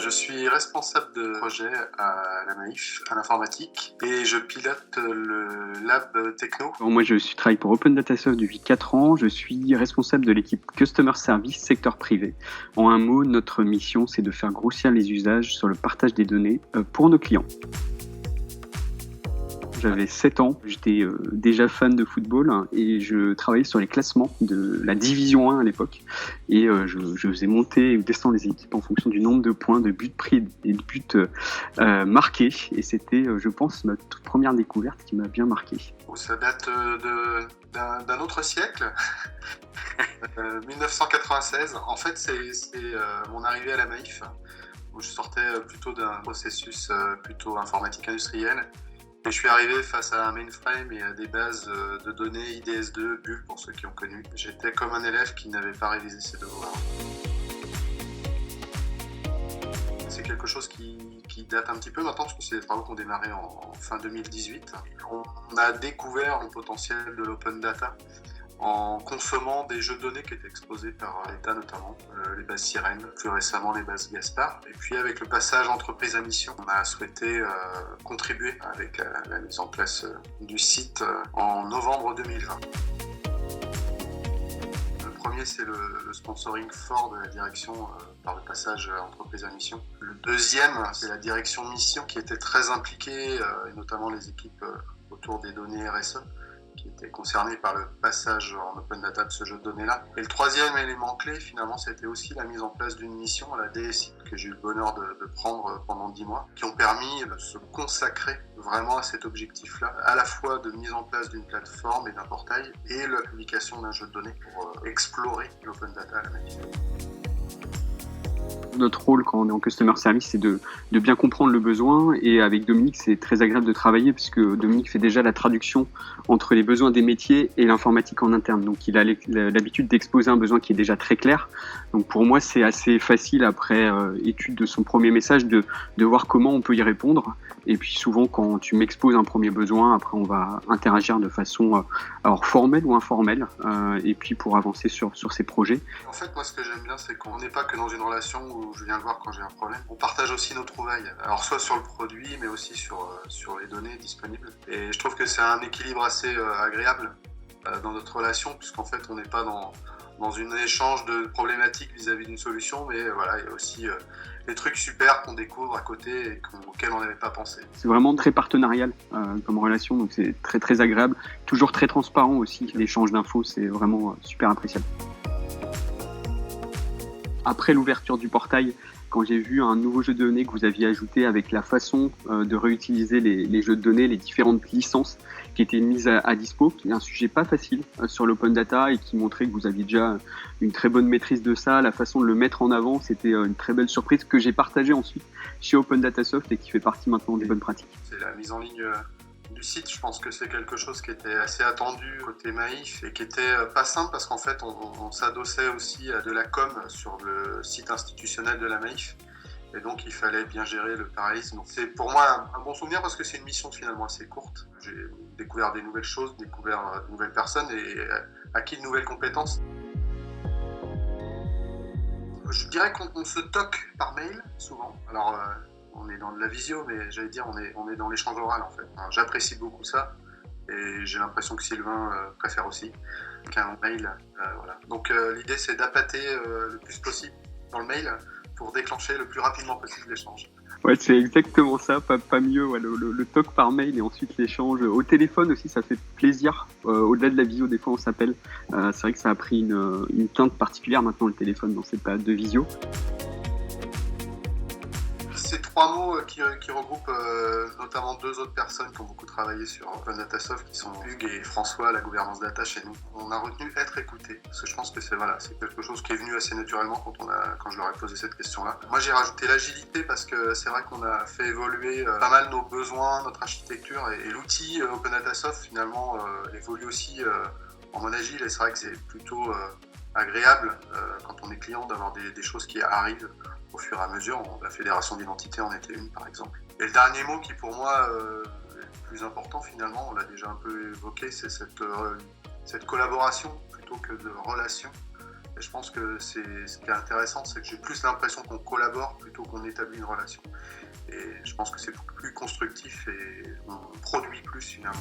Je suis responsable de projet à la Maïf, à l'informatique, et je pilote le lab techno. Alors moi, je travaille pour Open Data Soft depuis 4 ans. Je suis responsable de l'équipe Customer Service secteur privé. En un mot, notre mission, c'est de faire grossir les usages sur le partage des données pour nos clients. J'avais 7 ans, j'étais déjà fan de football et je travaillais sur les classements de la Division 1 à l'époque. Et je faisais monter ou descendre les équipes en fonction du nombre de points, de buts pris et de buts marqués. Et c'était, je pense, ma toute première découverte qui m'a bien marqué. Ça date d'un autre siècle, 1996. En fait, c'est mon arrivée à la Maïf, où je sortais plutôt d'un processus plutôt informatique industriel. Et je suis arrivé face à un mainframe et à des bases de données IDS2, Bull pour ceux qui ont connu. J'étais comme un élève qui n'avait pas révisé ses devoirs. C'est quelque chose qui date un petit peu maintenant, parce que c'est des travaux qui ont démarré en fin 2018. On a découvert le potentiel de l'open data en consommant des jeux de données qui étaient exposés par l'État notamment, les bases Sirène, plus récemment les bases Gaspard. Et puis avec le passage entreprise à mission, on a souhaité contribuer avec la mise en place du site en novembre 2020. Le premier, c'est le sponsoring fort de la direction par le passage entreprise à mission. Le deuxième, c'est la direction mission qui était très impliquée, et notamment les équipes autour des données RSE, qui étaient concernés par le passage en open data de ce jeu de données-là. Et le troisième élément clé, finalement, c'était aussi la mise en place d'une mission à la DSI, que j'ai eu le bonheur de prendre pendant 10 mois, qui ont permis de se consacrer vraiment à cet objectif-là, à la fois de mise en place d'une plateforme et d'un portail, et la publication d'un jeu de données pour explorer l'open data à la Maïf. Notre rôle quand on est en Customer Service, c'est de bien comprendre le besoin. Et avec Dominique, c'est très agréable de travailler puisque Dominique fait déjà la traduction entre les besoins des métiers et l'informatique en interne. Donc il a l'habitude d'exposer un besoin qui est déjà très clair. Donc pour moi, c'est assez facile après étude de son premier message de voir comment on peut y répondre. Et puis souvent, quand tu m'exposes un premier besoin, après on va interagir de façon alors formelle ou informelle, et puis pour avancer sur ces projets. En fait, moi, ce que j'aime bien, c'est qu'on n'est pas que dans une relation où je viens le voir quand j'ai un problème. On partage aussi nos trouvailles, alors soit sur le produit, mais aussi sur les données disponibles. Et je trouve que c'est un équilibre assez agréable dans notre relation, puisqu'en fait, on n'est pas dans un échange de problématiques vis-à-vis d'une solution, mais voilà, il y a aussi des trucs super qu'on découvre à côté et auxquels on n'avait pas pensé. C'est vraiment très partenarial comme relation, donc c'est très très agréable, toujours très transparent aussi. L'échange d'infos, c'est vraiment super appréciable. Après l'ouverture du portail, quand j'ai vu un nouveau jeu de données que vous aviez ajouté avec la façon de réutiliser les jeux de données, les différentes licences qui étaient mises à dispo, qui est un sujet pas facile sur l'open data et qui montrait que vous aviez déjà une très bonne maîtrise de ça, la façon de le mettre en avant, c'était une très belle surprise que j'ai partagée ensuite chez Open Data Soft et qui fait partie maintenant des bonnes pratiques. C'est la mise en ligne du site, je pense que c'est quelque chose qui était assez attendu côté Maïf et qui était pas simple parce qu'en fait on s'adossait aussi à de la com sur le site institutionnel de la Maïf et donc il fallait bien gérer le parallélisme. Donc c'est pour moi un bon souvenir parce que c'est une mission finalement assez courte. J'ai découvert des nouvelles choses, découvert de nouvelles personnes et acquis de nouvelles compétences. Je dirais qu'on se toque par mail souvent. Alors on est dans de la visio, mais j'allais dire on est dans l'échange oral en fait. Alors, j'apprécie beaucoup ça et j'ai l'impression que Sylvain préfère aussi qu'un mail. Voilà. Donc l'idée c'est d'appâter le plus possible dans le mail pour déclencher le plus rapidement possible l'échange. Ouais, c'est exactement ça, pas mieux. Ouais, le talk par mail et ensuite l'échange au téléphone aussi, ça fait plaisir. Au-delà de la visio, des fois on s'appelle. C'est vrai que ça a pris une teinte particulière maintenant le téléphone dans cette période de visio. Ces trois mots qui regroupent notamment deux autres personnes qui ont beaucoup travaillé sur Open Data Soft, qui sont Hugues et François, la gouvernance data chez nous. On a retenu être écouté, parce que je pense que c'est quelque chose qui est venu assez naturellement quand je leur ai posé cette question-là. Moi j'ai rajouté l'agilité parce que c'est vrai qu'on a fait évoluer pas mal nos besoins, notre architecture et l'outil Open Data Soft finalement évolue aussi en mode agile et c'est vrai que c'est plutôt agréable quand on est client d'avoir des choses qui arrivent au fur et à mesure. La fédération d'identité en était une par exemple. Et le dernier mot qui pour moi est le plus important finalement, on l'a déjà un peu évoqué, c'est cette collaboration plutôt que de relation. Et je pense que ce qui est intéressant, c'est que j'ai plus l'impression qu'on collabore plutôt qu'on établit une relation. Et je pense que c'est plus constructif et on produit plus finalement.